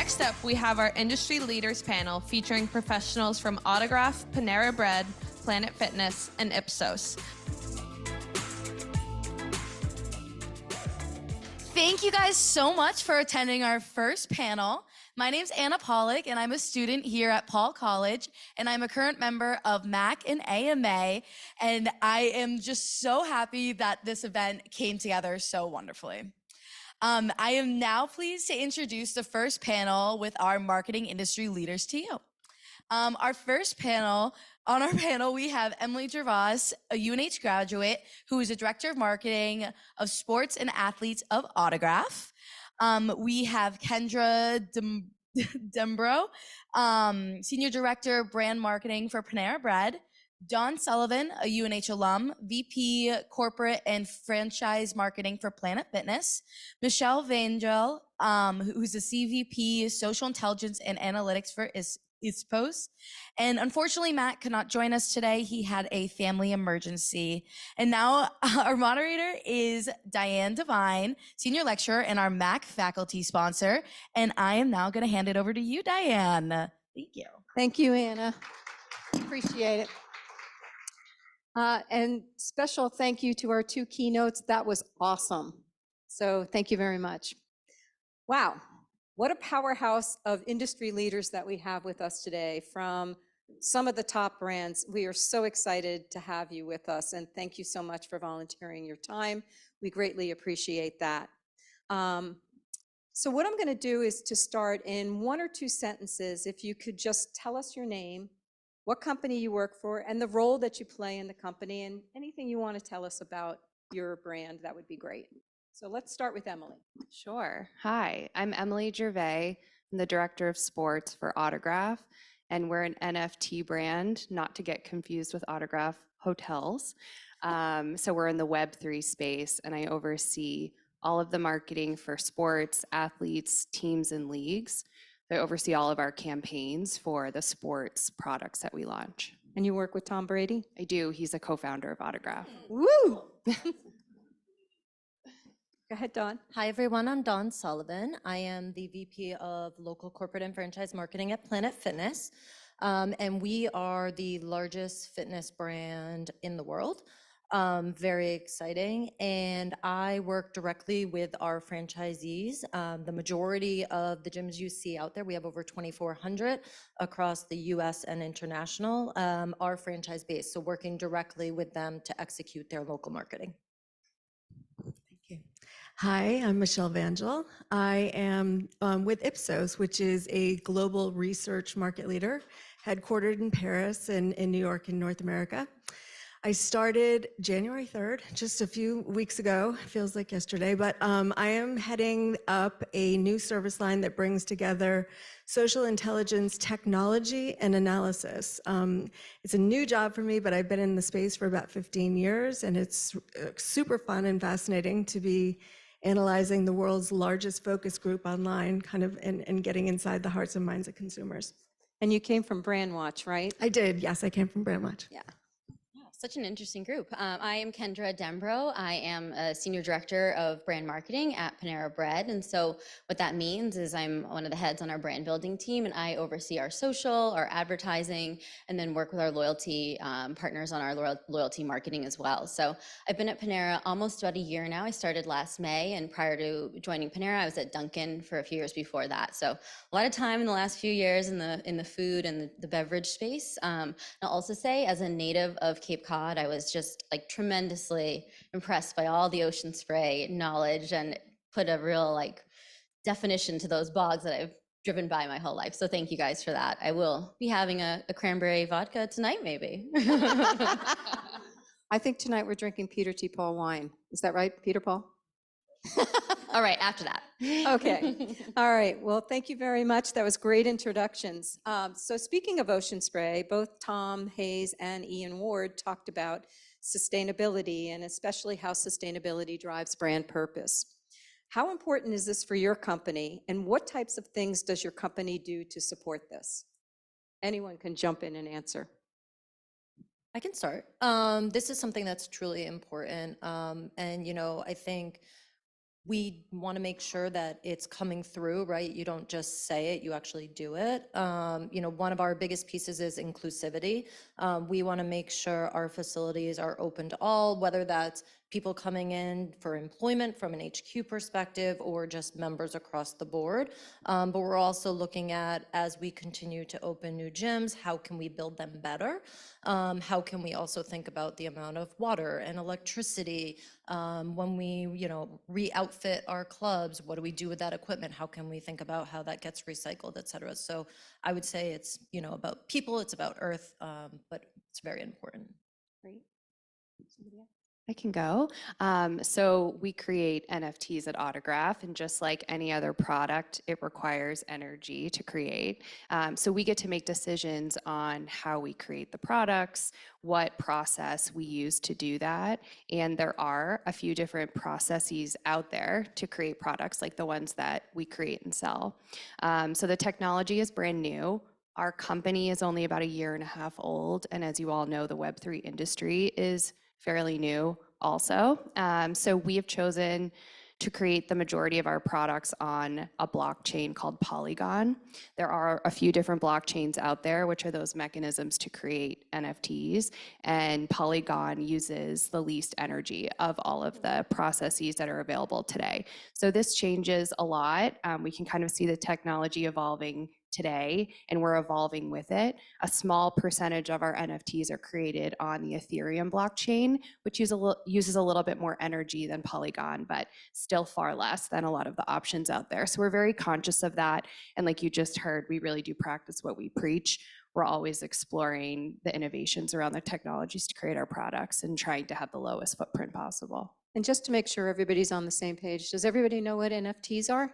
Next up, we have our Industry Leaders panel featuring professionals from Autograph, Panera Bread, Planet Fitness, and Ipsos. Thank you guys so much for attending our first panel. My name's Anna Pollock, and I'm a student here at Paul College, and I'm a current member of MAC and AMA, and I am just so happy that this event came together so wonderfully. I am now pleased to introduce the first panel with our marketing industry leaders to you. On our panel, we have Emily Gervais, a UNH graduate who is a director of marketing of sports and athletes of Autograph. We have Kendra Dembro, senior director of brand marketing for Panera Bread. Don Sullivan, a UNH alum, VP corporate and franchise marketing for Planet Fitness. Michelle Vangel, who's a CVP social intelligence and analytics for Ipsos. And unfortunately, Matt could not join us today. He had a family emergency. And now our moderator is Diane Devine, senior lecturer and our MAC faculty sponsor. And I am now going to hand it over to you, Diane. Thank you. Thank you, Anna. Appreciate it. And special thank you to our two keynotes. That was awesome. So thank you very much. Wow. What a powerhouse of industry leaders that we have with us today from some of the top brands. We are so excited to have you with us, and thank you so much for volunteering your time. We greatly appreciate that. So what I'm going to do is to start in 1 or 2 sentences. If you could just tell us your name, what company you work for, and the role that you play in the company, and anything you want to tell us about your brand, that would be great. So let's start with Emily. Sure. Hi, I'm Emily Gervais. I'm the director of sports for Autograph, and we're an NFT brand, not to get confused with Autograph hotels. So we're in the Web3 space, and I oversee all of the marketing for sports, athletes, teams, and leagues. I oversee all of our campaigns for the sports products that we launch. And you work with Tom Brady? I do. He's a co-founder of Autograph. Woo! Go ahead, Dawn. Hi, everyone. I'm Dawn Sullivan. I am the VP of Local Corporate and Franchise Marketing at Planet Fitness. And we are the largest fitness brand in the world. Very exciting. And I work directly with our franchisees. The majority of the gyms you see out there, we have over 2,400 across the US and international, are franchise based. So working directly with them to execute their local marketing. Thank you. Hi, I'm Michelle Vangel. I am with Ipsos, which is a global research market leader headquartered in Paris and in New York in North America. I started January 3rd, just a few weeks ago, feels like yesterday, but I am heading up a new service line that brings together social intelligence technology and analysis. It's a new job for me, but I've been in the space for about 15 years, and it's super fun and fascinating to be analyzing the world's largest focus group online, kind of, and getting inside the hearts and minds of consumers. And you came from Brandwatch, right? I did, yes, I came from Brandwatch. Yeah. Such an interesting group. I am Kendra Dembro. I am a senior director of brand marketing at Panera Bread. And so what that means is I'm one of the heads on our brand building team, and I oversee our social, our advertising, and then work with our loyalty partners on our loyalty marketing as well. So I've been at Panera almost about a year now. I started last May, and prior to joining Panera, I was at Dunkin' for a few years before that. So a lot of time in the last few years in the food and the beverage space. I'll also say, as a native of Cape Cod, I was just like tremendously impressed by all the ocean spray knowledge, and put a real definition to those bogs that I've driven by my whole life. So thank you guys for that. I will be having a cranberry vodka tonight, maybe. I think tonight we're drinking Peter T. Paul wine. Is that right, Peter Paul? All right, after that. Okay. All right. Well, thank you very much. That was great introductions. So speaking of ocean spray, both Tom Hayes and Ian Ward talked about sustainability, and especially how sustainability drives brand purpose. How important is this for your company, and what types of things does your company do to support this? Anyone can jump in and answer. I can start. This is something that's truly important. And, I think we want to make sure that it's coming through, right? You don't just say it, you actually do it. One of our biggest pieces is inclusivity. We want to make sure our facilities are open to all, whether that's people coming in for employment from an HQ perspective or just members across the board. But we're also looking at, as we continue to open new gyms, how can we build them better? How can we also think about the amount of water and electricity? When we, re-outfit our clubs, what do we do with that equipment? How can we think about how that gets recycled, et cetera? So I would say it's, about people, it's about earth, but it's very important. Great. I can go. So we create NFTs at Autograph, and just like any other product, it requires energy to create. So we get to make decisions on how we create the products, what process we use to do that. And there are a few different processes out there to create products like the ones that we create and sell. So the technology is brand new. Our company is only about 1.5 years old. And as you all know, the Web3 industry is fairly new also. So we have chosen to create the majority of our products on a blockchain called Polygon. There are a few different blockchains out there, which are those mechanisms to create NFTs, and Polygon uses the least energy of all of the processes that are available today. So this changes a lot. We can kind of see the technology evolving today, and we're evolving with it. A small percentage of our NFTs are created on the Ethereum blockchain, which uses a little bit more energy than Polygon, but still far less than a lot of the options out there. So we're very conscious of that. And like you just heard, we really do practice what we preach. We're always exploring the innovations around the technologies to create our products and trying to have the lowest footprint possible. And just to make sure everybody's on the same page, does everybody know what NFTs are?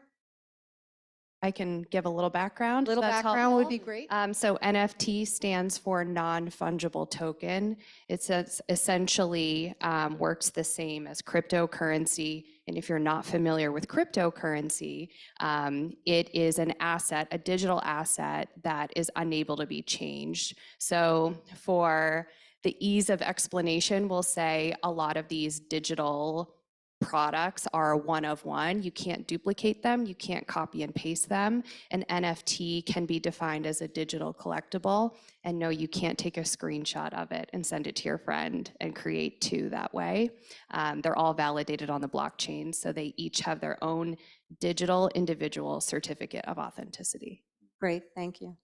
I can give a little background. Little background would be great. So NFT stands for non-fungible token. It says essentially works the same as cryptocurrency. And if you're not familiar with cryptocurrency, it is an asset, a digital asset that is unable to be changed. So for the ease of explanation, we'll say a lot of these digital products are one of one. You can't duplicate them. You can't copy and paste them. An NFT can be defined as a digital collectible. And no, you can't take a screenshot of it and send it to your friend and create two that way. They're all validated on the blockchain. So they each have their own digital individual certificate of authenticity. Great, thank you.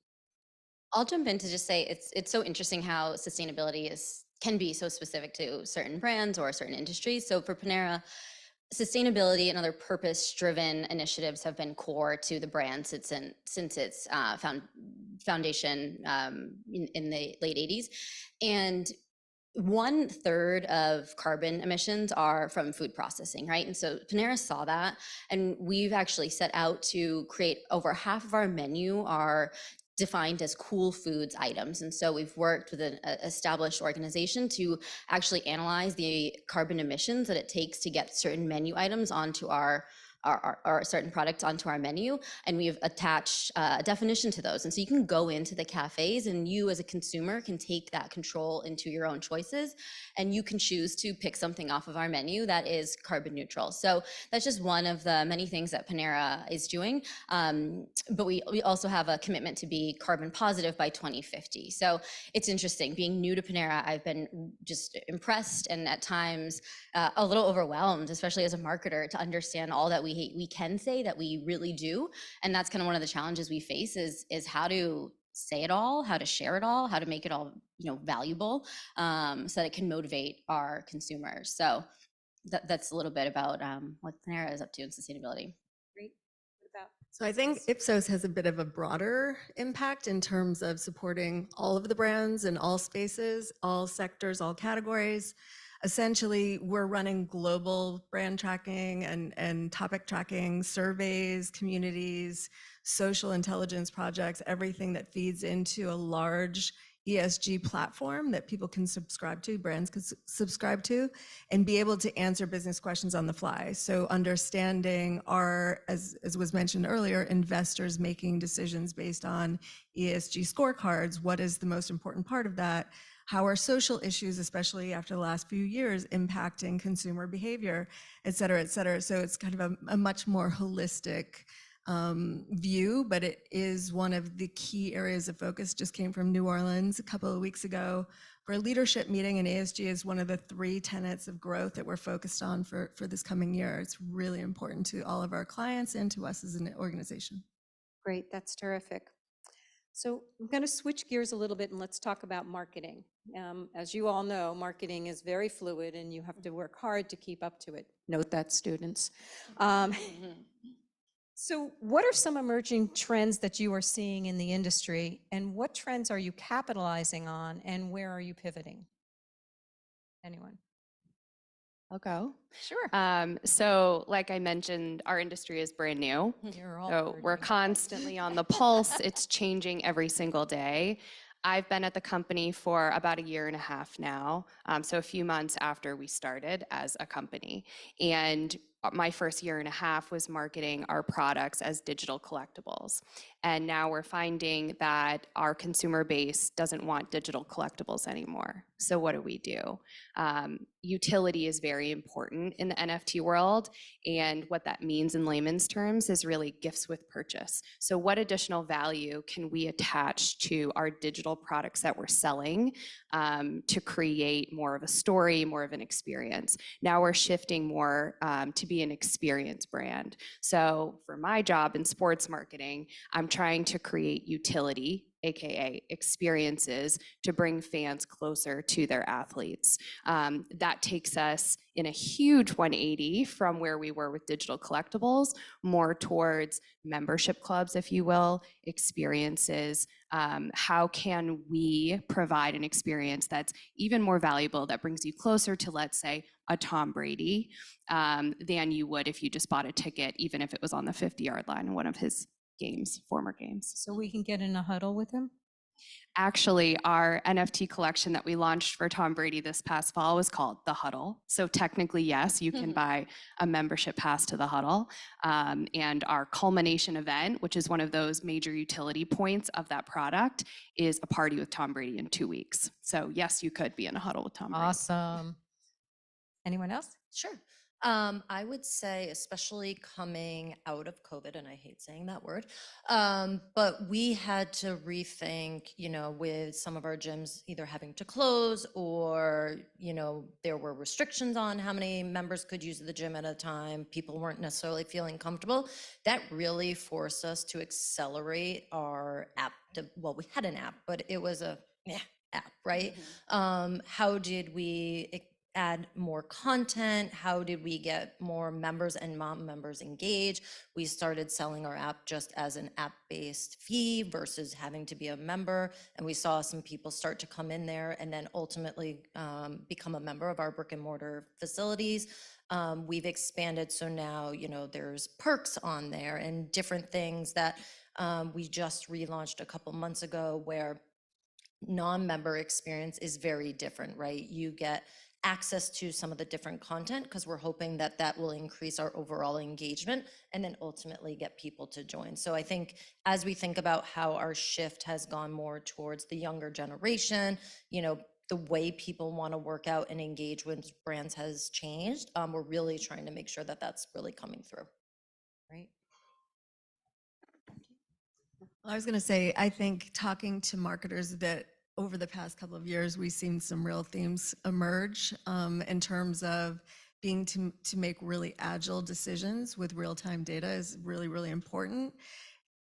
I'll jump in to just say it's so interesting how sustainability can be so specific to certain brands or certain industries. So for Panera, sustainability and other purpose-driven initiatives have been core to the brand since its foundation in the late 80s. And 1/3 of carbon emissions are from food processing, right? And so Panera saw that, and we've actually set out to create over half of our menu are defined as cool foods items. And so we've worked with an established organization to actually analyze the carbon emissions that it takes to get certain menu items onto our certain products onto our menu, and we've attached a definition to those. And so you can go into the cafes, and you as a consumer can take that control into your own choices, and you can choose to pick something off of our menu that is carbon neutral. So that's just one of the many things that Panera is doing. But we also have a commitment to be carbon positive by 2050. So it's interesting, being new to Panera, I've been just impressed and at times a little overwhelmed, especially as a marketer, to understand all that we can say that we really do. And that's kind of one of the challenges we face is how to say it all, how to share it all, how to make it all valuable, so that it can motivate our consumers. So that's a little bit about what Panera is up to in sustainability. Great. What about? So I think Ipsos has a bit of a broader impact in terms of supporting all of the brands in all spaces, all sectors, all categories. Essentially, we're running global brand tracking and topic tracking, surveys, communities, social intelligence projects, everything that feeds into a large ESG platform that people can subscribe to, brands can subscribe to, and be able to answer business questions on the fly. So understanding as was mentioned earlier, investors making decisions based on ESG scorecards, what is the most important part of that? How are social issues, especially after the last few years, impacting consumer behavior, et cetera, et cetera. So it's kind of a much more holistic view, but it is one of the key areas of focus. Just came from New Orleans a couple of weeks ago for a leadership meeting, and ASG is one of the 3 tenets of growth that we're focused on for this coming year. It's really important to all of our clients and to us as an organization. Great, that's terrific. So I'm going to switch gears a little bit and let's talk about marketing. As you all know, marketing is very fluid and you have to work hard to keep up to it. Note that, students. So what are some emerging trends that you are seeing in the industry, and what trends are you capitalizing on, and where are you pivoting? Anyone? I'll go. Sure. So like I mentioned, our industry is brand new. You're all So we're emerging. constantly on the pulse. It's changing every single day. I've been at the company for about 1.5 years now, so a few months after we started as a company. And my first 1.5 years was marketing our products as digital collectibles. And now we're finding that our consumer base doesn't want digital collectibles anymore. So what do? Utility is very important in the NFT world. And what that means in layman's terms is really gifts with purchase. So what additional value can we attach to our digital products that we're selling to create more of a story, more of an experience? Now we're shifting more to be an experience brand. So for my job in sports marketing, I'm trying to create utility, AKA experiences, to bring fans closer to their athletes. That takes us in a huge 180 from where we were with digital collectibles, more towards membership clubs, if you will, experiences. How can we provide an experience that's even more valuable, that brings you closer to, let's say, a Tom Brady than you would if you just bought a ticket, even if it was on the 50-yard line in one of his former games. So we can get in a huddle with him? Actually, our NFT collection that we launched for Tom Brady this past fall was called The Huddle. So technically, yes, you can buy a membership pass to The Huddle. And our culmination event, which is one of those major utility points of that product, is a party with Tom Brady in 2 weeks. So yes, you could be in a huddle with Tom Brady. Awesome. Anyone else? Sure. I would say, especially coming out of COVID, and I hate saying that word, but we had to rethink, with some of our gyms either having to close or, there were restrictions on how many members could use the gym at a time. People weren't necessarily feeling comfortable. That really forced us to accelerate our app. Well, we had an app, but it was a app, right? How did we add more content? How did we get more members and members engaged? We started selling our app just as an app-based fee versus having to be a member. And we saw some people start to come in there and then ultimately become a member of our brick and mortar facilities. We've expanded, so now, there's perks on there and different things that we just relaunched a couple months ago, where non-member experience is very different, right? You get access to some of the different content because we're hoping that that will increase our overall engagement and then ultimately get people to join. So I think as we think about how our shift has gone more towards the younger generation, the way people want to work out and engage with brands has changed. We're really trying to make sure that that's really coming through. Right. I was going to say, I think talking to marketers that over the past couple of years, we've seen some real themes emerge in terms of being to make really agile decisions with real-time data is really, really important.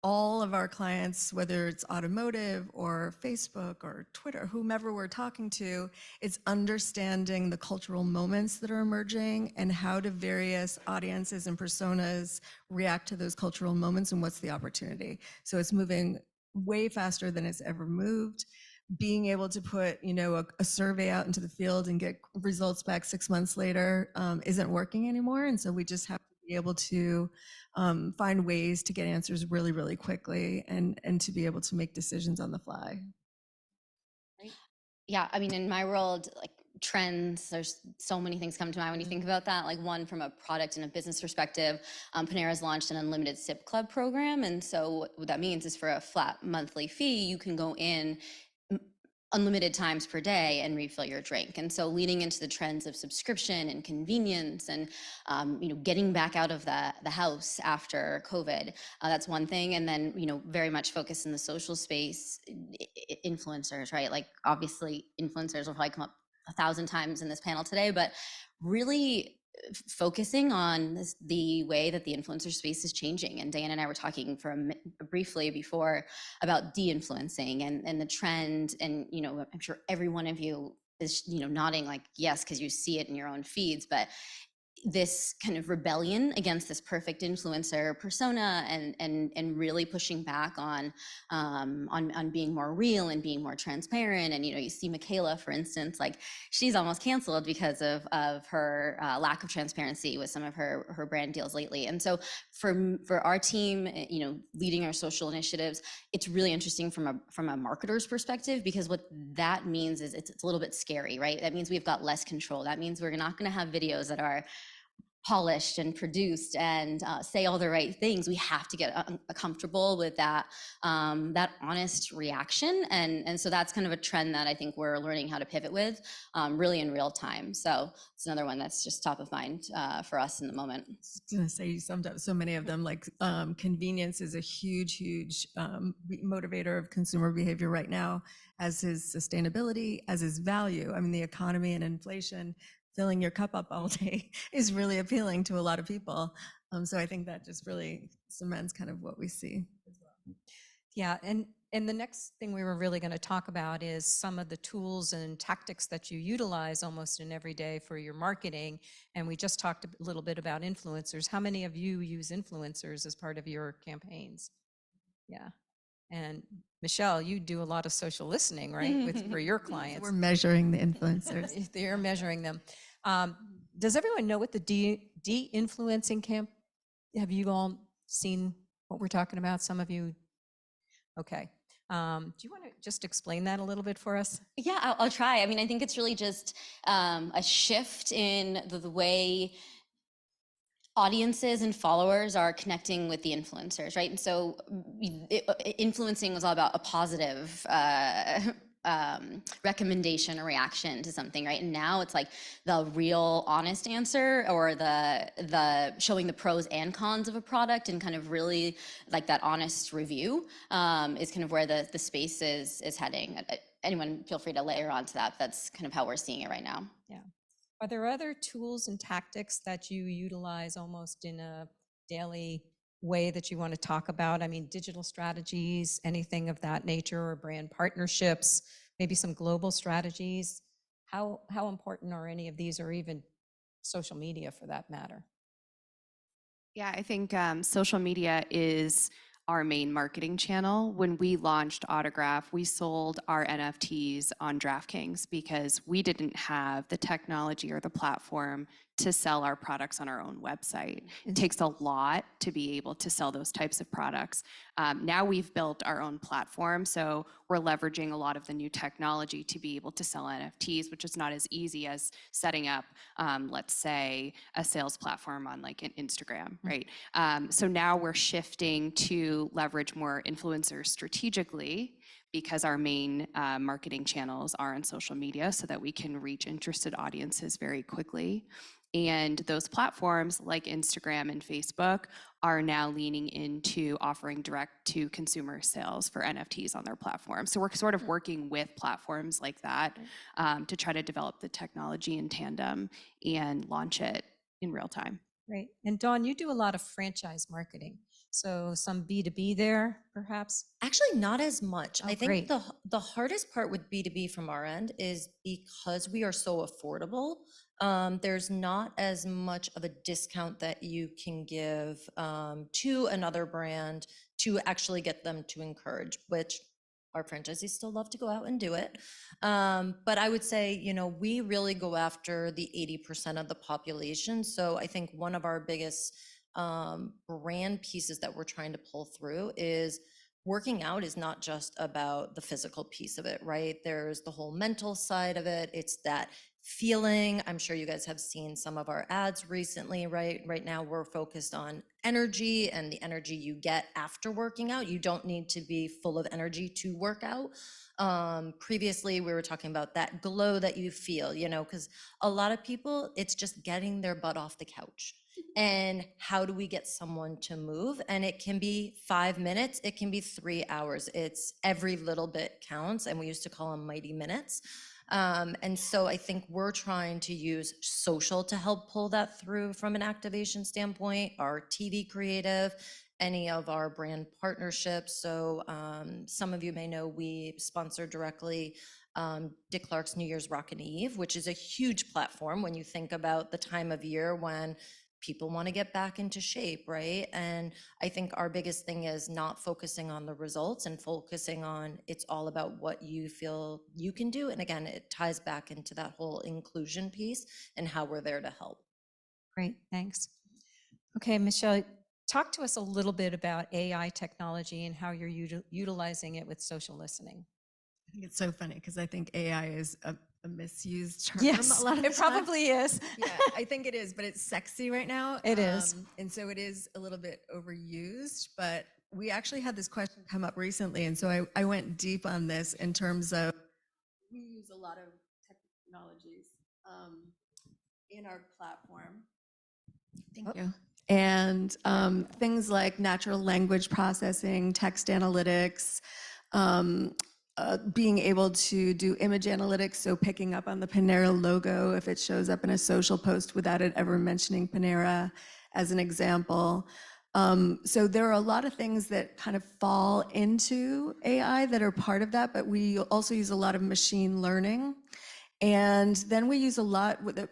All of our clients, whether it's automotive or Facebook or Twitter, whomever we're talking to, it's understanding the cultural moments that are emerging and how do various audiences and personas react to those cultural moments and what's the opportunity. So it's moving way faster than it's ever moved. Being able to put, a survey out into the field and get results back 6 months later isn't working anymore. And so we just have to be able to find ways to get answers really, really quickly and to be able to make decisions on the fly. Yeah, I mean, in my world, like trends, there's so many things come to mind when you think about that. Like one, from a product and a business perspective, Panera's launched an unlimited sip club program. And so what that means is for a flat monthly fee, you can go in unlimited times per day and refill your drink. And so leaning into the trends of subscription and convenience and getting back out of the house after COVID, that's one thing. And then very much focus in the social space, influencers, right? Like obviously influencers will probably come up 1,000 times in this panel today, but really focusing on the way that the influencer space is changing. And Diane and I were talking briefly before about de-influencing and the trend. And, I'm sure every one of you is, nodding like, yes, because you see it in your own feeds, but this kind of rebellion against this perfect influencer persona and really pushing back on being more real and being more transparent. And you see Michaela, for instance, like she's almost canceled because of her lack of transparency with some of her brand deals lately. And so for our team, leading our social initiatives, it's really interesting from a marketer's perspective, because what that means is it's a little bit scary, right? That means we've got less control. That means we're not going to have videos that are polished and produced and say all the right things. We have to get comfortable with that honest reaction, and so that's kind of a trend that I think we're learning how to pivot with, really in real time. So it's another one that's just top of mind for us in the moment. I was gonna say, you summed up so many of them. Like convenience is a huge motivator of consumer behavior right now, as is sustainability, as is value. I mean, the economy and inflation, filling your cup up all day is really appealing to a lot of people. So I think that just really cements kind of what we see as well. Yeah, and the next thing we were really going to talk about is some of the tools and tactics that you utilize almost in every day for your marketing. And we just talked a little bit about influencers. How many of you use influencers as part of your campaigns? Yeah. And Michelle, you do a lot of social listening, right, for your clients. We're measuring the influencers. They're measuring them. Does everyone know what the de-influencing camp? Have you all seen what we're talking about? Some of you. Okay. Do you want to just explain that a little bit for us? Yeah, I'll try. I mean, I think it's really just a shift in the way audiences and followers are connecting with the influencers, right? And so influencing was all about a positive recommendation or reaction to something, right? And now it's like the real honest answer, or the showing the pros and cons of a product, and kind of really like that honest review is kind of where the space is heading. Anyone feel free to layer onto that. That's kind of how we're seeing it right now. Yeah. Are there other tools and tactics that you utilize almost in a daily way that you want to talk about? I mean, digital strategies, anything of that nature, or brand partnerships, maybe some global strategies. How important are any of these, or even social media for that matter? Yeah, I think social media is our main marketing channel. When we launched Autograph, we sold our NFTs on DraftKings because we didn't have the technology or the platform to sell our products on our own website. It takes a lot to be able to sell those types of products. Now we've built our own platform, so we're leveraging a lot of the new technology to be able to sell NFTs, which is not as easy as setting up, let's say, a sales platform on like an Instagram, right? So now we're shifting to leverage more influencers strategically, because our main marketing channels are on social media, so that we can reach interested audiences very quickly. And those platforms like Instagram and Facebook are now leaning into offering direct to consumer sales for NFTs on their platform. So we're sort of working with platforms like that to try to develop the technology in tandem and launch it in real time. Right. And Dawn, you do a lot of franchise marketing. So some B2B there, perhaps? Actually, not as much. Oh, I think great. the hardest part with B2B from our end is because we are so affordable, there's not as much of a discount that you can give to another brand to actually get them to encourage, which our franchisees still love to go out and do it. But I would say, we really go after the 80% of the population. So I think one of our biggest brand pieces that we're trying to pull through is working out is not just about the physical piece of it, right? There's the whole mental side of it. It's that feeling. I'm sure you guys have seen some of our ads recently, right? Right now we're focused on energy and the energy you get after working out. You don't need to be full of energy to work out. Previously we were talking about that glow that you feel, because a lot of people, it's just getting their butt off the couch. And how do we get someone to move? And it can be 5 minutes, it can be 3 hours. It's every little bit counts, and we used to call them mighty minutes. And so I think we're trying to use social to help pull that through from an activation standpoint, our TV creative, any of our brand partnerships. So some of you may know we sponsor directly Dick Clark's New Year's Rockin' Eve, which is a huge platform when you think about the time of year when people want to get back into shape, right? And I think our biggest thing is not focusing on the results and focusing on it's all about what you feel you can do. And again, it ties back into that whole inclusion piece and how we're there to help. Great, thanks. Okay, Michelle, talk to us a little bit about AI technology and how you're utilizing it with social listening. I think it's so funny because I think AI is a misused term. Yes, a lot of it probably is. Yeah, I think it is, but it's sexy right now. It is. And so it is a little bit overused, but we actually had this question come up recently. And so I went deep on this in terms of, we use a lot of technologies in our platform. Thank you. And things like natural language processing, text analytics, being able to do image analytics, so picking up on the Panera logo if it shows up in a social post without it ever mentioning Panera, as an example. So there are a lot of things that kind of fall into AI that are part of that, but we also use a lot of machine learning. And then we use a lot with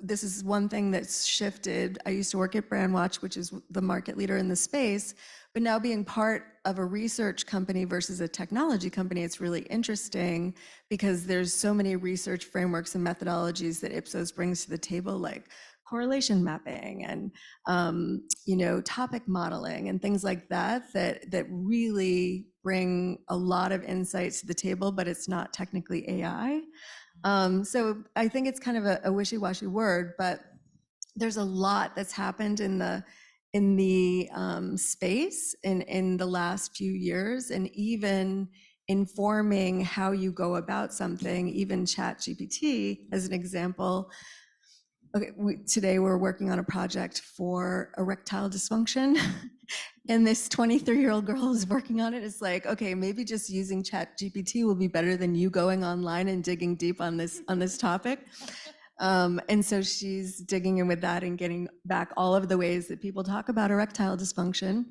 this is one thing that's shifted. I used to work at Brandwatch, which is the market leader in the space, but now being part of a research company versus a technology company, it's really interesting because there's so many research frameworks and methodologies that Ipsos brings to the table, like correlation mapping and topic modeling and things like that really bring a lot of insights to the table, but it's not technically AI. So I think it's kind of a wishy-washy word, but there's a lot that's happened in the space in the last few years, and even informing how you go about something, even ChatGPT as an example. Okay, today we're working on a project for erectile dysfunction. And this 23-year-old girl is working on it. It's like, okay, maybe just using ChatGPT will be better than you going online and digging deep on this topic. And so she's digging in with that and getting back all of the ways that people talk about erectile dysfunction.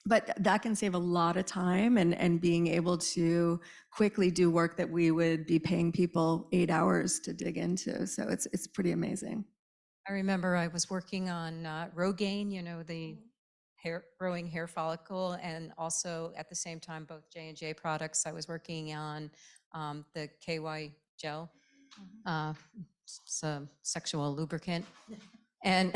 But that can save a lot of time and being able to quickly do work that we would be paying people 8 hours to dig into. So it's pretty amazing. I remember I was working on Rogaine, the growing hair follicle, and also at the same time, both J&J products. I was working on the KY gel, it's a sexual lubricant. And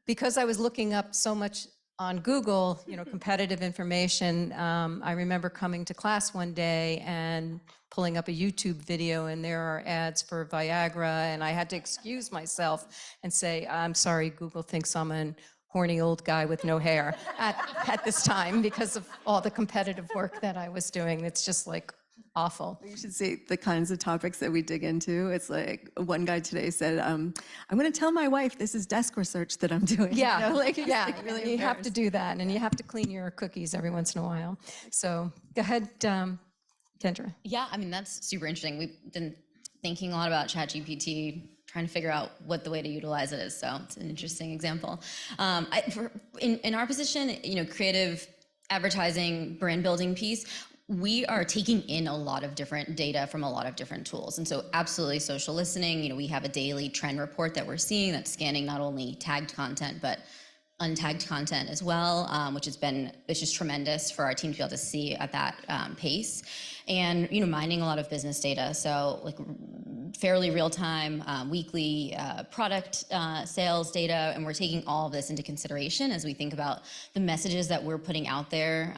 because I was looking up so much on Google, competitive information, I remember coming to class one day and pulling up a YouTube video, and there are ads for Viagra, and I had to excuse myself and say, I'm sorry, Google thinks I'm a horny old guy with no hair at this time because of all the competitive work that I was doing. It's just like awful. You should see the kinds of topics that we dig into. It's like one guy today said, I'm going to tell my wife this is desk research that I'm doing. Yeah, Really you have to do that, and you have to clean your cookies every once in a while. So go ahead, Kendra. Yeah, I mean, that's super interesting. We've been thinking a lot about ChatGPT, trying to figure out what the way to utilize it is. So it's an interesting example. In our position, creative advertising, brand building piece, we are taking in a lot of different data from a lot of different tools. And so absolutely social listening, we have a daily trend report that we're seeing that's scanning not only tagged content, but untagged content as well, it's just tremendous for our team to be able to see at that pace. And, mining a lot of business data. So like fairly real-time weekly product sales data, and we're taking all of this into consideration as we think about the messages that we're putting out there,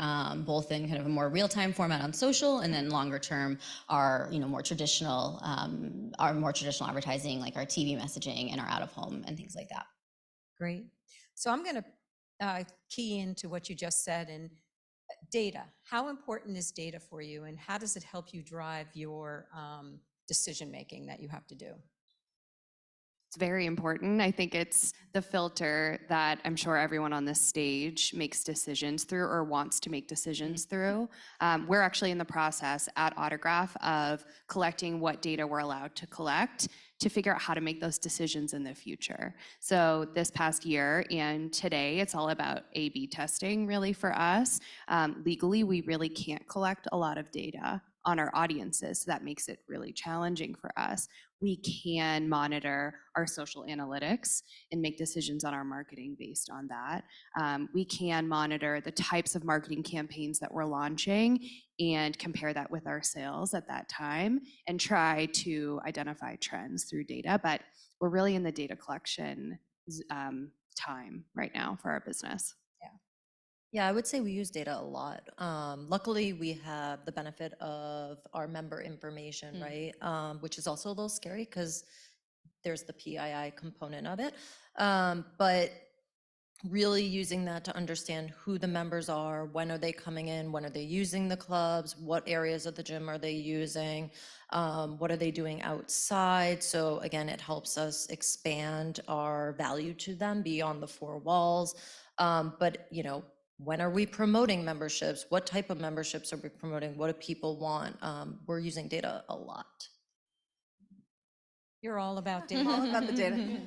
both in kind of a more real-time format on social, and then longer term our more traditional advertising, like our TV messaging and our out-of-home and things like that. Great. So I'm going to key into what you just said, and data. How important is data for you, and how does it help you drive your decision making that you have to do? It's very important. I think it's the filter that I'm sure everyone on this stage makes decisions through or wants to make decisions through. We're actually in the process at Autograph of collecting what data we're allowed to collect to figure out how to make those decisions in the future. So this past year and today, it's all about A/B testing really for us. Legally, we really can't collect a lot of data on our audiences, so that makes it really challenging for us. We can monitor our social analytics and make decisions on our marketing based on that. We can monitor the types of marketing campaigns that we're launching and compare that with our sales at that time and try to identify trends through data. But we're really in the data collection time right now for our business. Yeah, I would say we use data a lot. Luckily, we have the benefit of our member information, right? Which is also a little scary because there's the PII component of it. But really using that to understand who the members are, when are they coming in, when are they using the clubs, what areas of the gym are they using, what are they doing outside. So again, it helps us expand our value to them beyond the four walls. But when are we promoting memberships? What type of memberships are we promoting? What do people want? We're using data a lot. You're all about data. All about the data.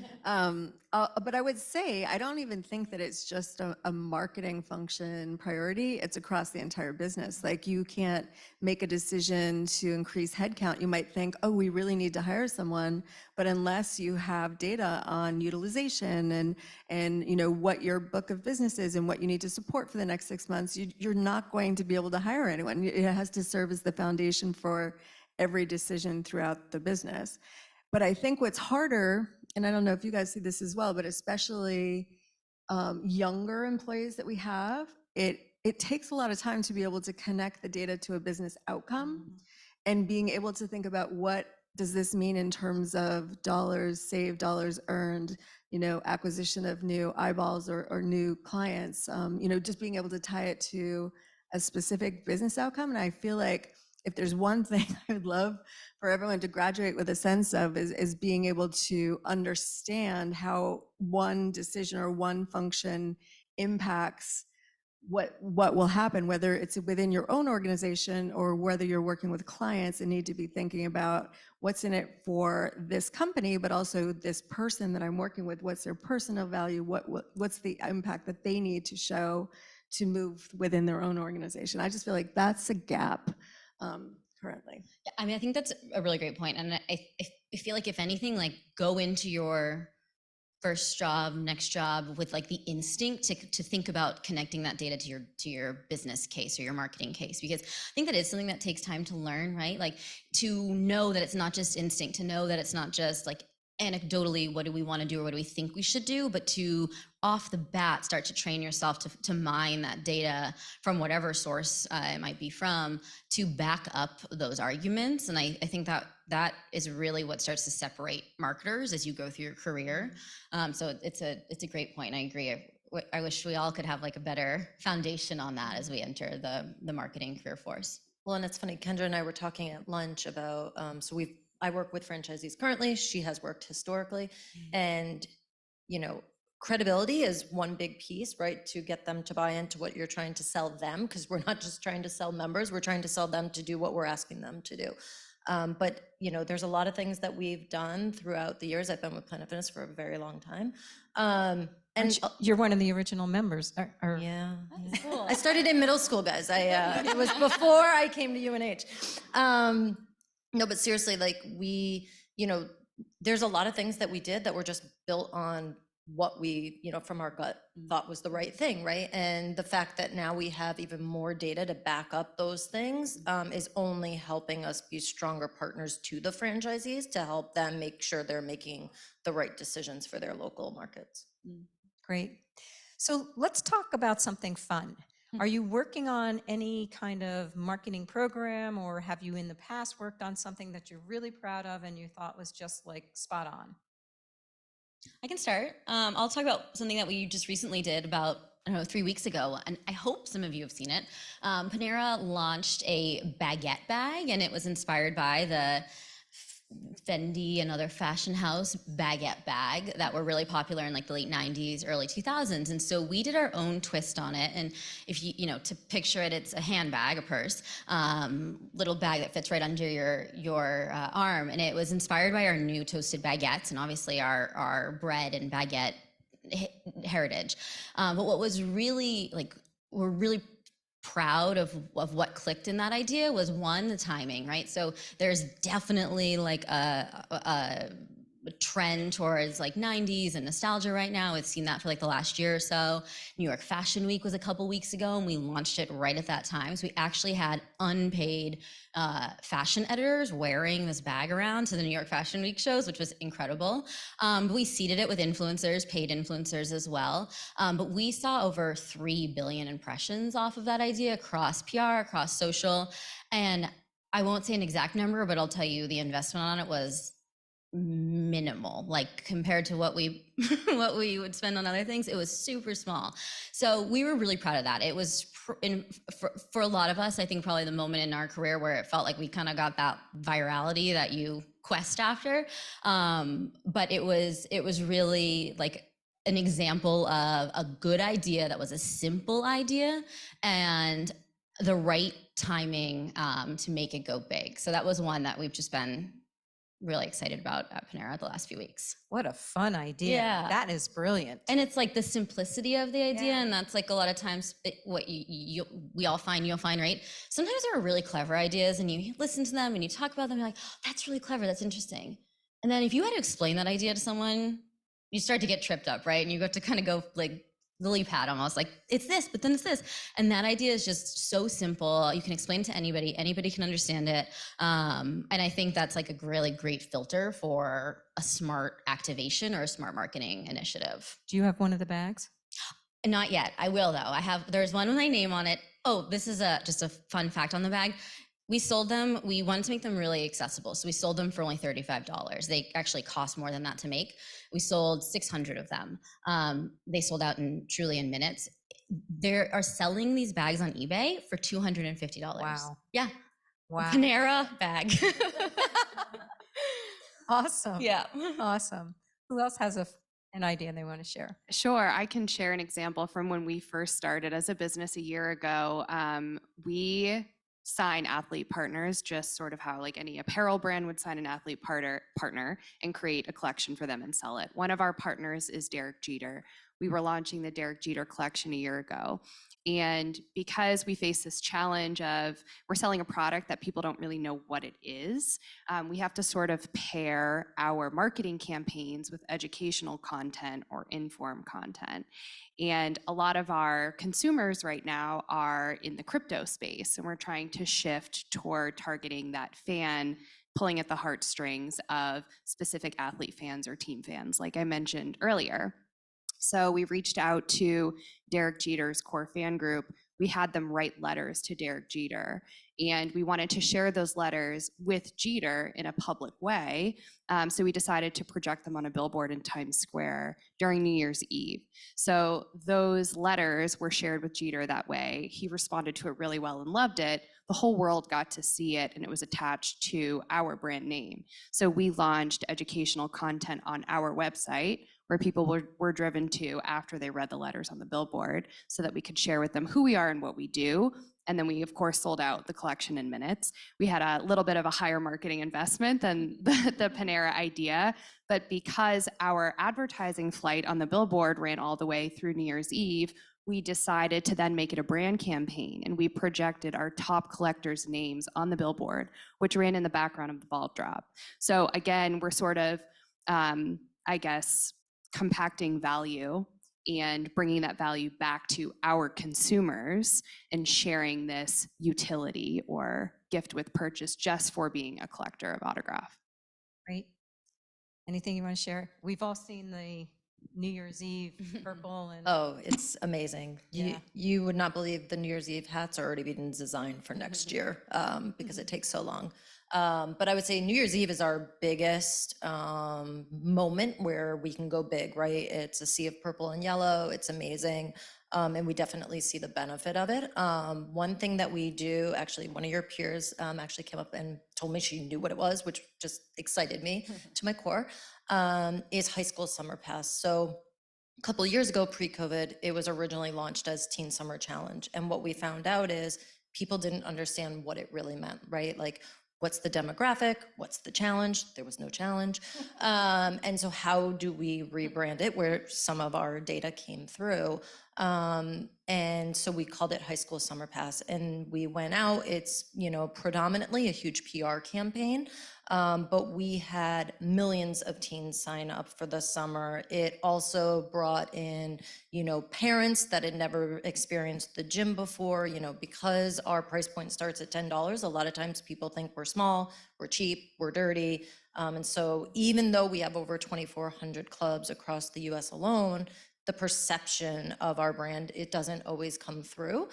But I would say, I don't even think that it's just a marketing function priority. It's across the entire business. Like, you can't make a decision to increase headcount. You might think, oh, we really need to hire someone, but unless you have data on utilization and what your book of business is and what you need to support for the next 6 months, you're not going to be able to hire anyone. It has to serve as the foundation for every decision throughout the business. But I think what's harder, and I don't know if you guys see this as well, but especially younger employees that we have, it takes a lot of time to be able to connect the data to a business outcome and being able to think about what does this mean in terms of dollars saved, dollars earned, acquisition of new eyeballs or new clients, just being able to tie it to a specific business outcome. And I feel like if there's one thing I would love for everyone to graduate with a sense of is being able to understand how one decision or one function impacts what will happen, whether it's within your own organization or whether you're working with clients and need to be thinking about what's in it for this company, but also this person that I'm working with, what's their personal value, what's the impact that they need to show to move within their own organization. I just feel like that's a gap currently. Yeah, I mean, I think that's a really great point. And I feel like if anything, like, go into your first job, next job with like the instinct to think about connecting that data to your business case or your marketing case, because I think that is something that takes time to learn, right? Like, to know that it's not just instinct, to know that it's not just like anecdotally, what do we want to do or what do we think we should do, but to off the bat start to train yourself to mine that data from whatever source it might be from, to back up those arguments. And I think that is really what starts to separate marketers as you go through your career. So it's a great point. I agree. I wish we all could have like a better foundation on that as we enter the marketing career force. Well, and it's funny, Kendra and I were talking at lunch about, I work with franchisees currently, she has worked historically, and credibility is one big piece, right? To get them to buy into what you're trying to sell them, because we're not just trying to sell members, we're trying to sell them to do what we're asking them to do. But there's a lot of things that we've done throughout the years. I've been with Planet Fitness for a very long time. And you're one of the original members. yeah, Cool. I started in middle school, guys. It was before I came to UNH. No, but seriously, like, there's a lot of things that we did that were just built on what we, from our gut thought was the right thing, right? And the fact that now we have even more data to back up those things is only helping us be stronger partners to the franchisees to help them make sure they're making the right decisions for their local markets. Great. So let's talk about something fun. Are you working on any kind of marketing program, or have you in the past worked on something that you're really proud of and you thought was just like spot on? I can start. I'll talk about something that we just recently did about, I don't know, 3 weeks ago, and I hope some of you have seen it. Panera launched a baguette bag, and it was inspired by the Fendi and other fashion house baguette bag that were really popular in like the late 90s, early 2000s. And so we did our own twist on it. And if you to picture it, it's a handbag, a purse, little bag that fits right under your arm. And it was inspired by our new toasted baguettes and obviously our bread and baguette heritage. But what was really we're really proud of what clicked in that idea was, one, the timing, right? So there's definitely like a trend towards like 90s and nostalgia right now. We've seen that for like the last year or so. New York Fashion Week was a couple weeks ago, and we launched it right at that time. So we actually had unpaid fashion editors wearing this bag around to the New York Fashion Week shows, which was incredible. We seeded it with influencers, paid influencers as well. But we saw over 3 billion impressions off of that idea across PR, across social. And I won't say an exact number, but I'll tell you the investment on it was minimal, like compared to what we what we would spend on other things. It was super small. So we were really proud of that. It was for a lot of us, I think probably the moment in our career where it felt like we kind of got that virality that you quest after. But it was really like an example of a good idea that was a simple idea and the right timing to make it go big. So that was one that we've just been really excited about at Panera the last few weeks. What a fun idea. Yeah. That is brilliant. And it's like the simplicity of the idea. And that's like a lot of times what you'll find, right? Sometimes there are really clever ideas and you listen to them and you talk about them, you're like, oh, that's really clever, that's interesting. And then if you had to explain that idea to someone, you start to get tripped up, right? And you got to kind of go like lily pad almost, like it's this, but then it's this. And that idea is just so simple. You can explain it to anybody can understand it. And I think that's like a really great filter for a smart activation or a smart marketing initiative. Do you have one of the bags? Not yet. I will though. There's one with my name on it. Oh, this is just a fun fact on the bag. We sold them, we wanted to make them really accessible. So we sold them for only $35. They actually cost more than that to make. We sold 600 of them. They sold out truly in minutes. They are selling these bags on eBay for $250. Wow. Yeah. Wow. Panera bag. Awesome. Yeah. Awesome. Who else has an idea they want to share? Sure, I can share an example from when we first started as a business a year ago. We sign athlete partners, just sort of how like any apparel brand would sign an athlete partner and create a collection for them and sell it. One of our partners is Derek Jeter. We were launching the Derek Jeter collection a year ago. And because we face this challenge of we're selling a product that people don't really know what it is, we have to sort of pair our marketing campaigns with educational content or informed content. And a lot of our consumers right now are in the crypto space, and we're trying to shift toward targeting that fan, pulling at the heartstrings of specific athlete fans or team fans, like I mentioned earlier. So we reached out to Derek Jeter's core fan group. We had them write letters to Derek Jeter, and we wanted to share those letters with Jeter in a public way. So we decided to project them on a billboard in Times Square during New Year's Eve. So those letters were shared with Jeter that way. He responded to it really well and loved it. The whole world got to see it, and it was attached to our brand name. So we launched educational content on our website where people were driven to after they read the letters on the billboard, so that we could share with them who we are and what we do. And then we, of course, sold out the collection in minutes. We had a little bit of a higher marketing investment than the Panera idea, but because our advertising flight on the billboard ran all the way through New Year's Eve, we decided to then make it a brand campaign, and we projected our top collectors' names on the billboard, which ran in the background of the ball drop. So again, we're sort of, I guess, compacting value and bringing that value back to our consumers and sharing this utility or gift with purchase just for being a collector of autograph. Great. Anything you want to share? We've all seen the New Year's Eve purple and Oh, it's amazing. Yeah. You would not believe the New Year's Eve hats are already being designed for next year because it takes so long. But I would say New Year's Eve is our biggest moment where we can go big, right? It's a sea of purple and yellow. It's amazing. And we definitely see the benefit of it. One thing that we do, actually, one of your peers actually came up and told me she knew what it was, which just excited me to my core, is High School Summer Pass. So a couple of years ago, pre-COVID, it was originally launched as Teen Summer Challenge. And what we found out is people didn't understand what it really meant, right? Like, what's the demographic? What's the challenge? There was no challenge. And so how do we rebrand it where some of our data came through? And so we called it High School Summer Pass, and we went out. It's, predominantly a huge PR campaign, but we had millions of teens sign up for the summer. It also brought in, parents that had never experienced the gym before, because our price point starts at $10. A lot of times people think we're small, we're cheap, we're dirty. And so even though we have over 2,400 clubs across the US alone, the perception of our brand, it doesn't always come through.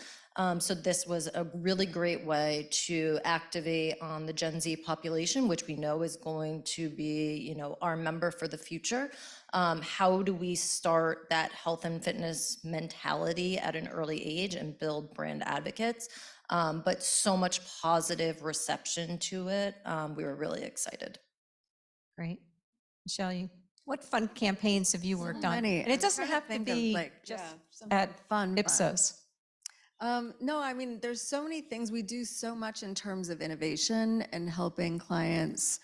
So this was a really great way to activate on the Gen Z population, which we know is going to be, our member for the future. How do we start that health and fitness mentality at an early age and build brand advocates? But so much positive reception to it. We were really excited. Great. Michelle, what fun campaigns have you worked on? many. And it doesn't have to think of, be like, just something at fun. Ipsos. No, I mean, there's so many things. We do so much in terms of innovation and helping clients,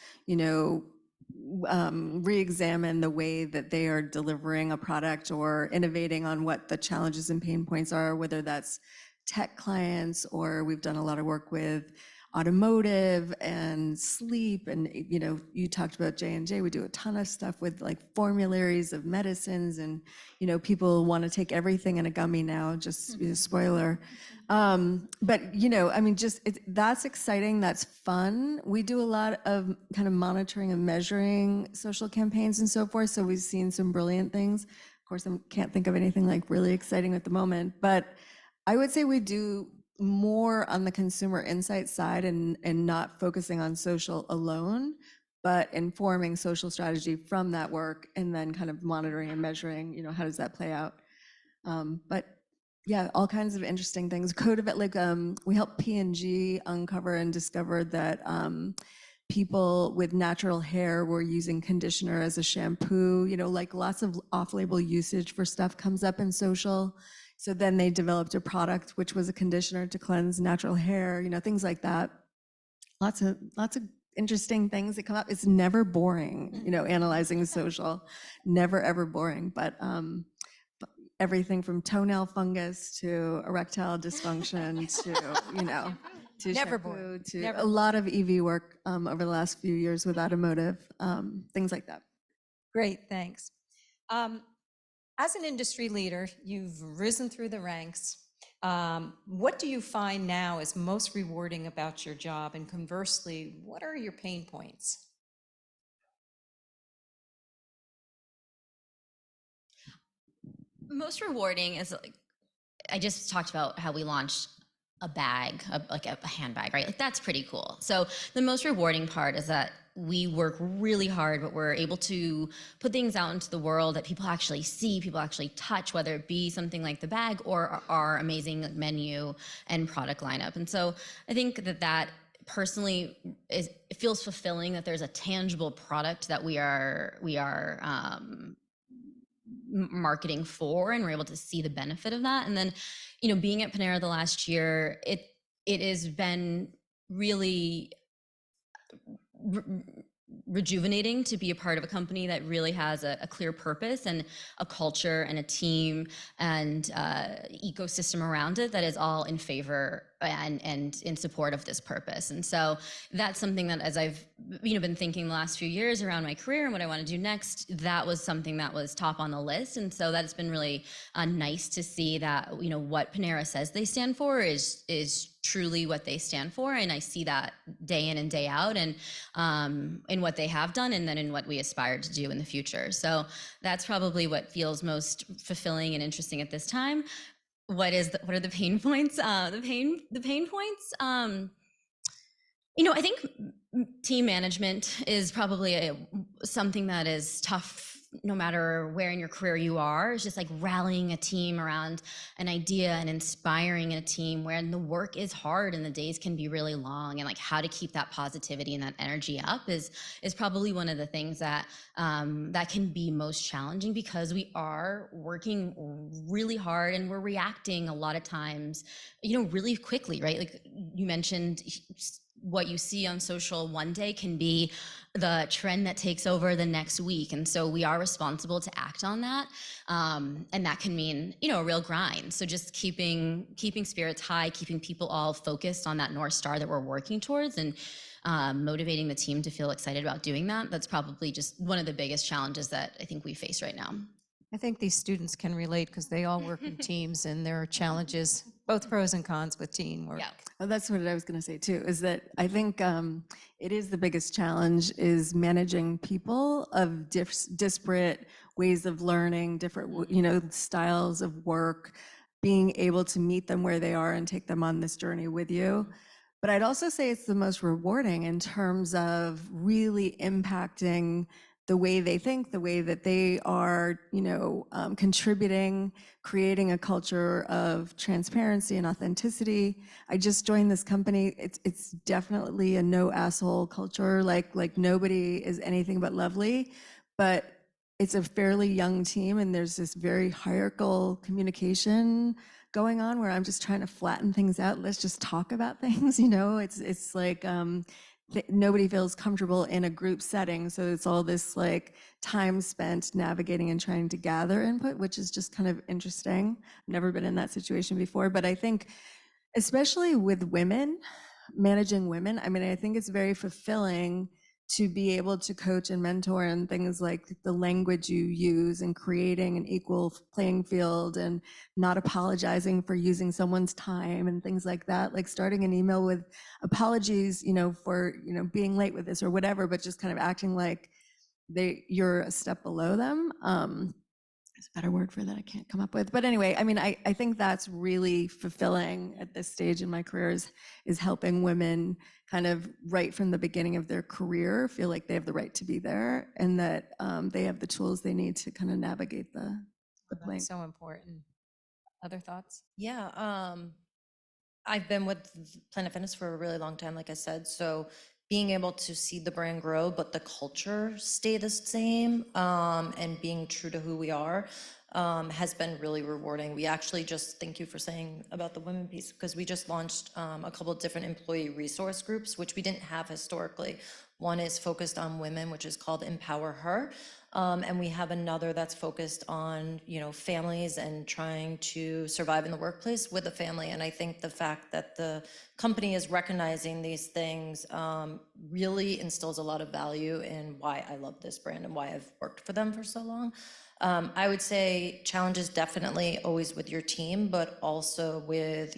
re-examine the way that they are delivering a product or innovating on what the challenges and pain points are, whether that's tech clients or we've done a lot of work with automotive and sleep. And, you talked about J&J. We do a ton of stuff with like formularies of medicines and, people want to take everything in a gummy now, just spoiler. But, that's exciting. That's fun. We do a lot of kind of monitoring and measuring social campaigns and so forth. So we've seen some brilliant things. Of course, I can't think of anything like really exciting at the moment, but I would say we do more on the consumer insight side and not focusing on social alone, but informing social strategy from that work and then kind of monitoring and measuring, how does that play out? But yeah, all kinds of interesting things. We helped P&G uncover and discover that people with natural hair were using conditioner as a shampoo, like lots of off-label usage for stuff comes up in social. So then they developed a product which was a conditioner to cleanse natural hair, things like that. Lots of interesting things that come up. It's never boring, analyzing social, never ever boring. But everything from toenail fungus to erectile dysfunction to Never shampoo, boring. to Never. a lot of EV work over the last few years with automotive, things like that. Great, thanks. As an industry leader, you've risen through the ranks. What do you find now is most rewarding about your job? And conversely, what are your pain points? Most rewarding is I just talked about how we launched a bag, like a handbag, right? Like that's pretty cool. So the most rewarding part is that we work really hard, but we're able to put things out into the world that people actually see, people actually touch, whether it be something like the bag or our amazing menu and product lineup. And so I think that personally it feels fulfilling that there's a tangible product that we are marketing for, and we're able to see the benefit of that. And then, being at Panera the last year, it has been really rejuvenating to be a part of a company that really has a clear purpose and a culture and a team and ecosystem around it that is all in favor and in support of this purpose. And so that's something that, as I've been thinking the last few years around my career and what I want to do next, that was something that was top on the list. And so that's been really nice to see that what Panera says they stand for is truly what they stand for, and I see that day in and day out, and in what they have done, and then in what we aspire to do in the future. So that's probably what feels most fulfilling and interesting at this time. What are the pain points? The pain points. I think team management is probably something that is tough no matter where in your career you are. It's just like rallying a team around an idea and inspiring a team when the work is hard and the days can be really long, and like how to keep that positivity and that energy up is probably one of the things that that can be most challenging, because we are working really hard and we're reacting a lot of times, really quickly, right? Like you mentioned, what you see on social one day can be the trend that takes over the next week. And so we are responsible to act on that. And that can mean, a real grind. So just keeping spirits high, keeping people all focused on that North Star that we're working towards, and motivating the team to feel excited about doing that. That's probably just one of the biggest challenges that I think we face right now. I think these students can relate because they all work in teams, and there are challenges, both pros and cons with teamwork. Yeah. Well, that's what I was going to say too, is that I think it is the biggest challenge is managing people of disparate ways of learning, different, styles of work, being able to meet them where they are and take them on this journey with you. But I'd also say it's the most rewarding in terms of really impacting the way they think, the way that they are, contributing, creating a culture of transparency and authenticity. I just joined this company. It's definitely a no asshole culture. Like nobody is anything but lovely, but it's a fairly young team, and there's this very hierarchical communication going on where I'm just trying to flatten things out. Let's just talk about things. It's like nobody feels comfortable in a group setting, so it's all this like time spent navigating and trying to gather input, which is just kind of interesting. I've never been in that situation before, but I think especially with women, managing women, I think it's very fulfilling to be able to coach and mentor and things like the language you use and creating an equal playing field and not apologizing for using someone's time and things like that, like starting an email with apologies, for, being late with this or whatever, but just kind of acting like you're a step below them. There's a better word for that I can't come up with. But anyway, I think that's really fulfilling at this stage in my career is helping women kind of right from the beginning of their career feel like they have the right to be there, and that they have the tools they need to kind of navigate the plane. That's so important. Other thoughts? Yeah, I've been with Planet Fitness for a really long time, like I said, so being able to see the brand grow, but the culture stay the same, and being true to who we are, has been really rewarding. We actually just, thank you for saying about the women piece, because we just launched a couple of different employee resource groups, which we didn't have historically. One is focused on women, which is called Empower Her. And we have another that's focused on, families and trying to survive in the workplace with a family. And I think the fact that the company is recognizing these things really instills a lot of value in why I love this brand and why I've worked for them for so long. I would say challenges definitely always with your team, but also with,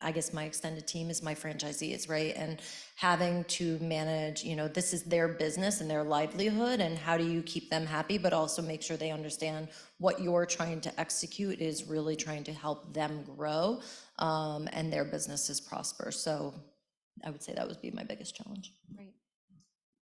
I guess my extended team is my franchisees, right? And having to manage, this is their business and their livelihood, and how do you keep them happy, but also make sure they understand what you're trying to execute is really trying to help them grow, and their businesses prosper. So I would say that would be my biggest challenge. Great.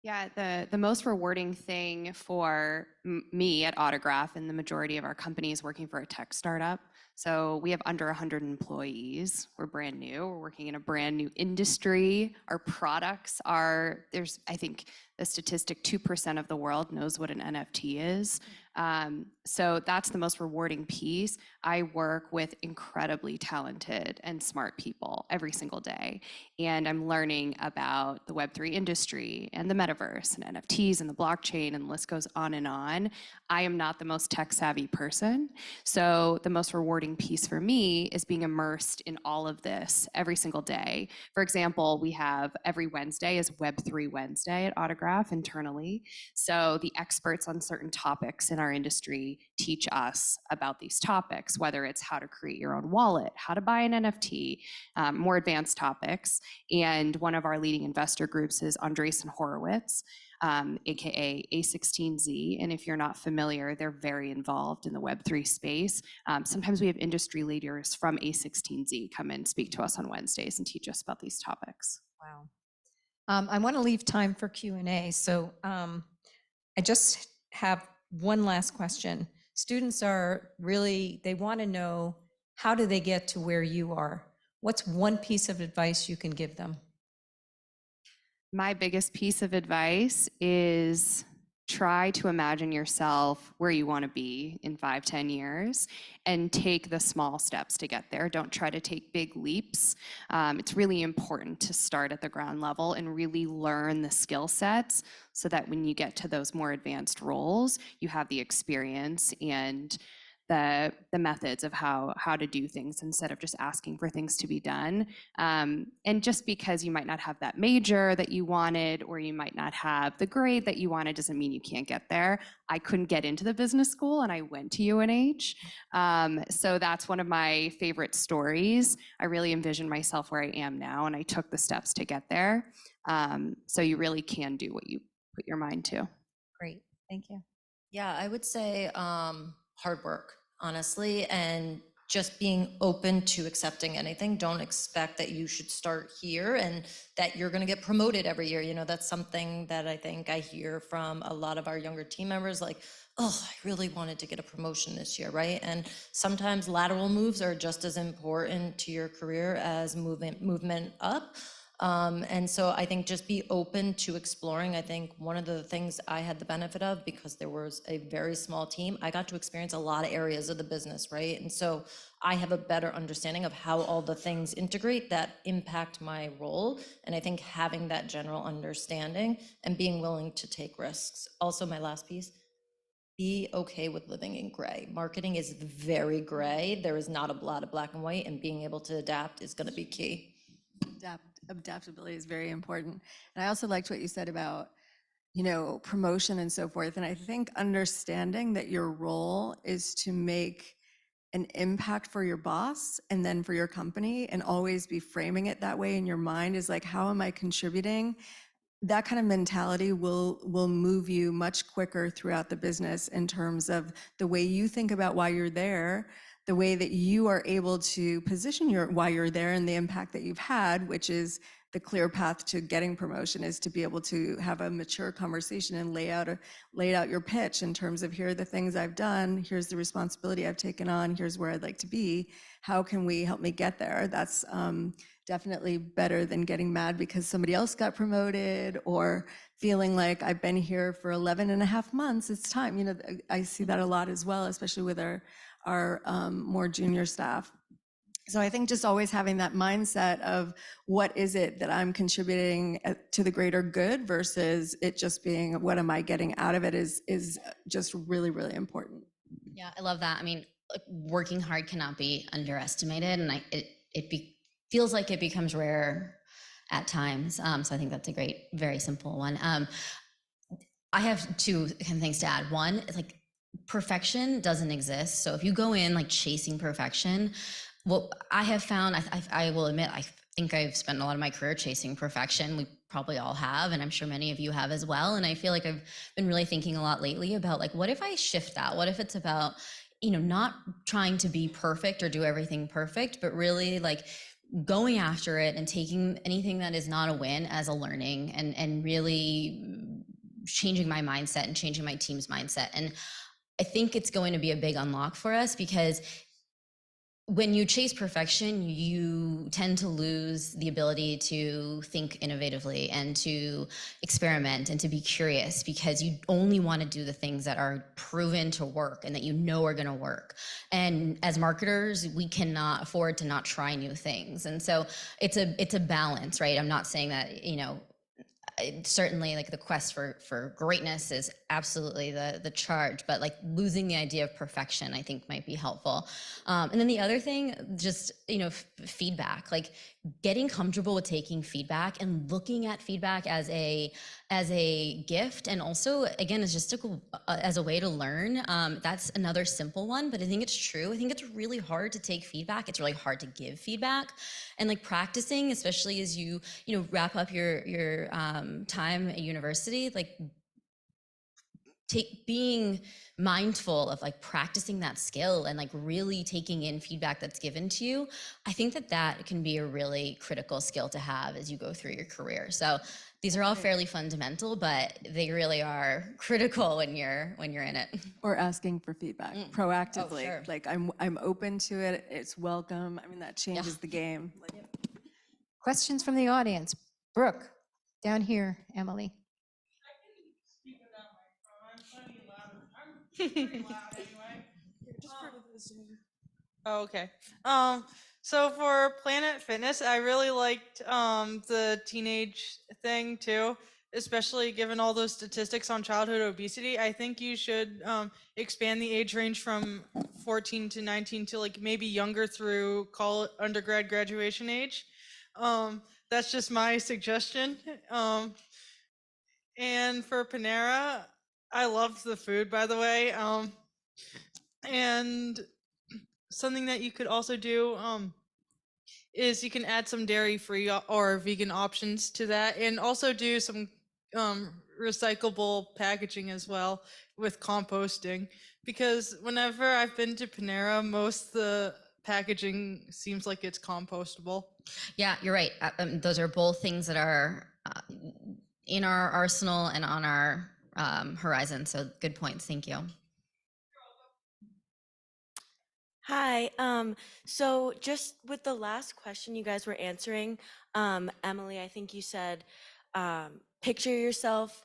Yeah, the most rewarding thing for me at Autograph and the majority of our companies working for a tech startup. So we have under 100 employees. We're brand new. We're working in a brand new industry. Our products I think the statistic 2% of the world knows what an NFT is. So that's the most rewarding piece. I work with incredibly talented and smart people every single day. And I'm learning about the Web3 industry and the metaverse and NFTs and the blockchain, and the list goes on and on. I am not the most tech savvy person. So the most rewarding piece for me is being immersed in all of this every single day. For example, we have every Wednesday is Web3 Wednesday at Autograph internally. So the experts on certain topics in our industry teach us about these topics, whether it's how to create your own wallet, how to buy an NFT, more advanced topics. And one of our leading investor groups is Andreessen Horowitz, aka A16Z. And if you're not familiar, they're very involved in the Web3 space. Sometimes we have industry leaders from A16Z come and speak to us on Wednesdays and teach us about these topics. Wow. I want to leave time for Q&A. So I just have one last question. Students they want to know, how do they get to where you are? What's one piece of advice you can give them? My biggest piece of advice is try to imagine yourself where you want to be in 5-10 years and take the small steps to get there. Don't try to take big leaps. It's really important to start at the ground level and really learn the skill sets so that when you get to those more advanced roles, you have the experience and the methods of how to do things instead of just asking for things to be done. And just because you might not have that major that you wanted, or you might not have the grade that you wanted, doesn't mean you can't get there. I couldn't get into the business school and I went to UNH. So that's one of my favorite stories. I really envision myself where I am now, and I took the steps to get there. So you really can do what you put your mind to. Great, thank you. Yeah, I would say hard work, honestly, and just being open to accepting anything. Don't expect that you should start here and that you're going to get promoted every year. You know, that's something that I think I hear from a lot of our younger team members, like, oh, I really wanted to get a promotion this year, right? And sometimes lateral moves are just as important to your career as movement up. And so I think just be open to exploring. I think one of the things I had the benefit of, because there was a very small team, I got to experience a lot of areas of the business, right? And so I have a better understanding of how all the things integrate that impact my role. And I think having that general understanding and being willing to take risks. Also, my last piece, be okay with living in gray. Marketing is very gray. There is not a lot of black and white, and being able to adapt is going to be key. Adaptability is very important. And I also liked what you said about, promotion and so forth. And I think understanding that your role is to make an impact for your boss and then for your company, and always be framing it that way in your mind, is like, how am I contributing? That kind of mentality will move you much quicker throughout the business in terms of the way you think about why you're there, the way that you are able to position why you're there, and the impact that you've had, which is the clear path to getting promotion, is to be able to have a mature conversation and lay out your pitch in terms of, here are the things I've done, here's the responsibility I've taken on, here's where I'd like to be, how can we help me get there? That's definitely better than getting mad because somebody else got promoted, or feeling like, I've been here for 11 and a half months, it's time. I see that a lot as well, especially with our more junior staff. So I think just always having that mindset of, what is it that I'm contributing to the greater good, versus it just being, what am I getting out of it, is just really, really important. Yeah, I love that. I mean, working hard cannot be underestimated, and it feels like it becomes rare at times. So I think that's a great, very simple one. I have two kind of things to add. One is, like, perfection doesn't exist. So if you go in like chasing perfection, what I have found, I will admit, I think I've spent a lot of my career chasing perfection. We probably all have, and I'm sure many of you have as well. And I feel like I've been really thinking a lot lately about, like, what if I shift that? What if it's about, not trying to be perfect or do everything perfect, but really, like, going after it and taking anything that is not a win as a learning, and really changing my mindset and changing my team's mindset. And I think it's going to be a big unlock for us, because when you chase perfection, you tend to lose the ability to think innovatively and to experiment and to be curious, because you only want to do the things that are proven to work and that you know are going to work. And as marketers, we cannot afford to not try new things. And so it's a balance, right? I'm not saying that, certainly like the quest for greatness is absolutely the charge, but like losing the idea of perfection, I think might be helpful. And then the other thing, just, feedback, like getting comfortable with taking feedback and looking at feedback as a gift, and also again as just as a way to learn. That's another simple one, but I think it's true. I think it's really hard to take feedback. It's really hard to give feedback, and like practicing, especially as you wrap up your time at university, like being mindful of like practicing that skill and like really taking in feedback that's given to you. I think that can be a really critical skill to have as you go through your career. So these are all fairly fundamental, but they really are critical when you're in it. Or asking for feedback proactively. Sure. Like I'm open to it. It's welcome. I mean, that changes the game. Like, Questions from the audience? Brooke, down here, Emily. Oh, okay. So for Planet Fitness, I really liked the teenage thing too, especially given all those statistics on childhood obesity. I think you should expand the age range from 14 to 19 to like maybe younger through undergrad graduation age. That's just my suggestion. And for Panera, I loved the food, by the way. And something that you could also do is you can add some dairy-free or vegan options to that, and also do some recyclable packaging as well with composting. Because whenever I've been to Panera, most of the packaging seems like it's compostable. Yeah, you're right. Those are both things that are in our arsenal and on our horizon. So good points. Thank you. Hi. So just with the last question you guys were answering, Emily, I think you said, picture yourself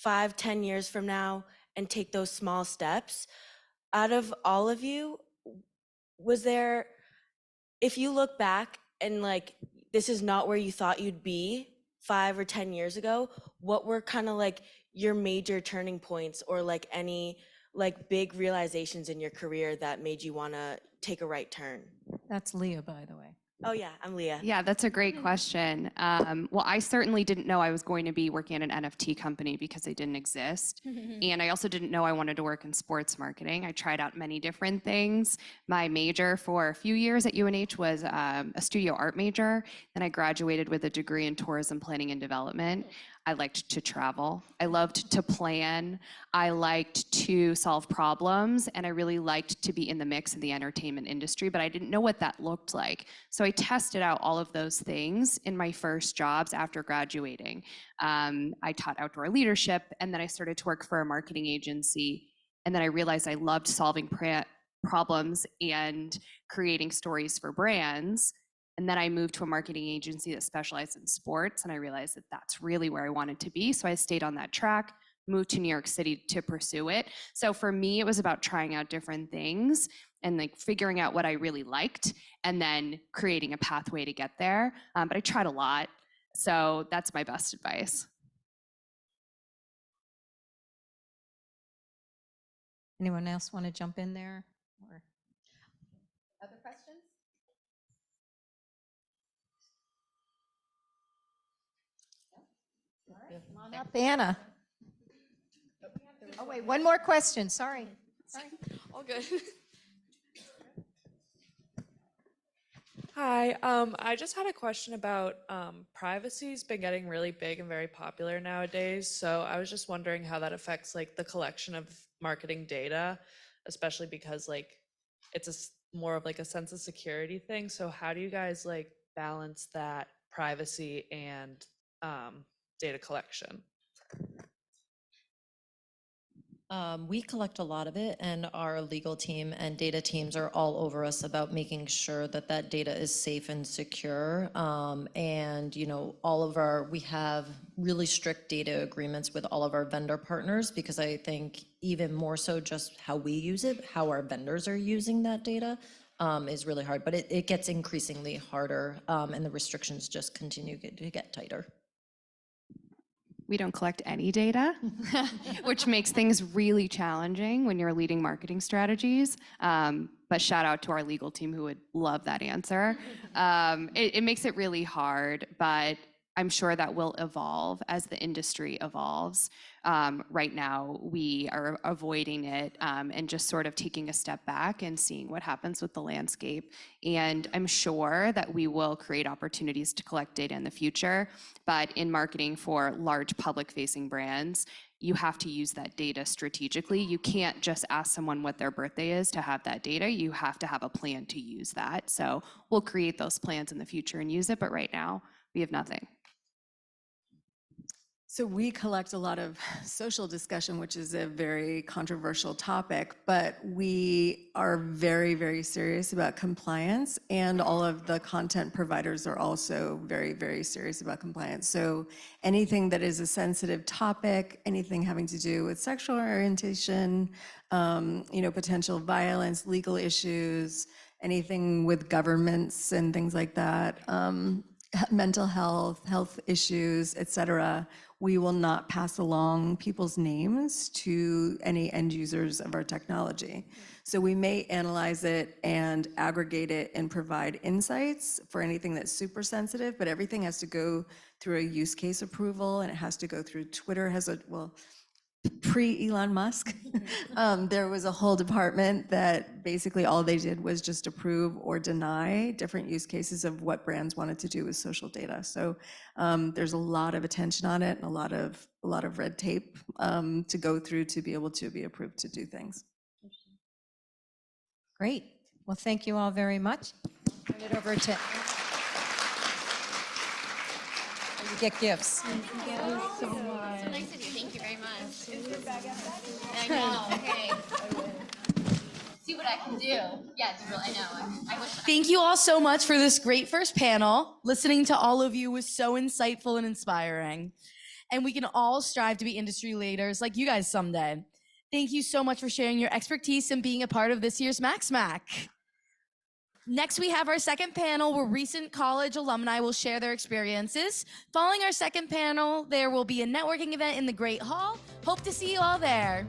5-10 years from now and take those small steps. Out of all of you, was there, if you look back and like, this is not where you thought you'd be 5 or 10 years ago, what were kind of like your major turning points, or like any like big realizations in your career that made you want to take a right turn? That's Leah, by the way. Oh yeah, I'm Leah. Yeah, that's a great question. Well, I certainly didn't know I was going to be working at an NFT company because they didn't exist. And I also didn't know I wanted to work in sports marketing. I tried out many different things. My major for a few years at UNH was a studio art major. Then I graduated with a degree in tourism planning and development. I liked to travel. I loved to plan. I liked to solve problems. And I really liked to be in the mix of the entertainment industry, but I didn't know what that looked like. So I tested out all of those things in my first jobs after graduating. I taught outdoor leadership, and then I started to work for a marketing agency. And then I realized I loved solving problems and creating stories for brands. And then I moved to a marketing agency that specialized in sports, and I realized that that's really where I wanted to be. So I stayed on that track, moved to New York City to pursue it. So for me, it was about trying out different things and like figuring out what I really liked, and then creating a pathway to get there. But I tried a lot. So that's my best advice. Anyone else want to jump in there? Or Other questions? come on up, Anna. Oh wait, one more question. Sorry. All good. Hi, I just had a question about privacy's been getting really big and very popular nowadays. So I was just wondering how that affects like the collection of marketing data, especially because like it's more of like a sense of security thing. So how do you guys like balance that privacy and data collection? We collect a lot of it, and our legal team and data teams are all over us about making sure that that data is safe and secure. And we have really strict data agreements with all of our vendor partners, because I think even more so just how we use it, how our vendors are using that data is really hard. But it gets increasingly harder, and the restrictions just continue to get tighter. We don't collect any data, which makes things really challenging when you're leading marketing strategies. But shout out to our legal team who would love that answer. It makes it really hard, but I'm sure that will evolve as the industry evolves. Right now, we are avoiding it and just sort of taking a step back and seeing what happens with the landscape. And I'm sure that we will create opportunities to collect data in the future. But in marketing for large public-facing brands, you have to use that data strategically. You can't just ask someone what their birthday is to have that data. You have to have a plan to use that. So we'll create those plans in the future and use it. But right now, we have nothing. So we collect a lot of social discussion, which is a very controversial topic, but we are very, very serious about compliance, and all of the content providers are also very, very serious about compliance. So anything that is a sensitive topic, anything having to do with sexual orientation, potential violence, legal issues, anything with governments and things like that, mental health issues, et cetera, we will not pass along people's names to any end users of our technology. So we may analyze it and aggregate it and provide insights for anything that's super sensitive, but everything has to go through a use case approval, and it has to go through Twitter pre-Elon Musk, there was a whole department that basically all they did was just approve or deny different use cases of what brands wanted to do with social data. So there's a lot of attention on it and a lot of red tape to go through to be able to be approved to do things. Great. Well, thank you all very much. Turn it over to. You get gifts. Thank you so much. Nice of you. Thank you very much. I know. Okay. See what I can do. Yeah, it's real. I know. I wish. Thank you all so much for this great first panel. Listening to all of you was so insightful and inspiring. And we can all strive to be industry leaders like you guys someday. Thank you so much for sharing your expertise and being a part of this year's SMAC. Next, we have our second panel where recent college alumni will share their experiences. Following our second panel, there will be a networking event in the Great Hall. Hope to see you all there.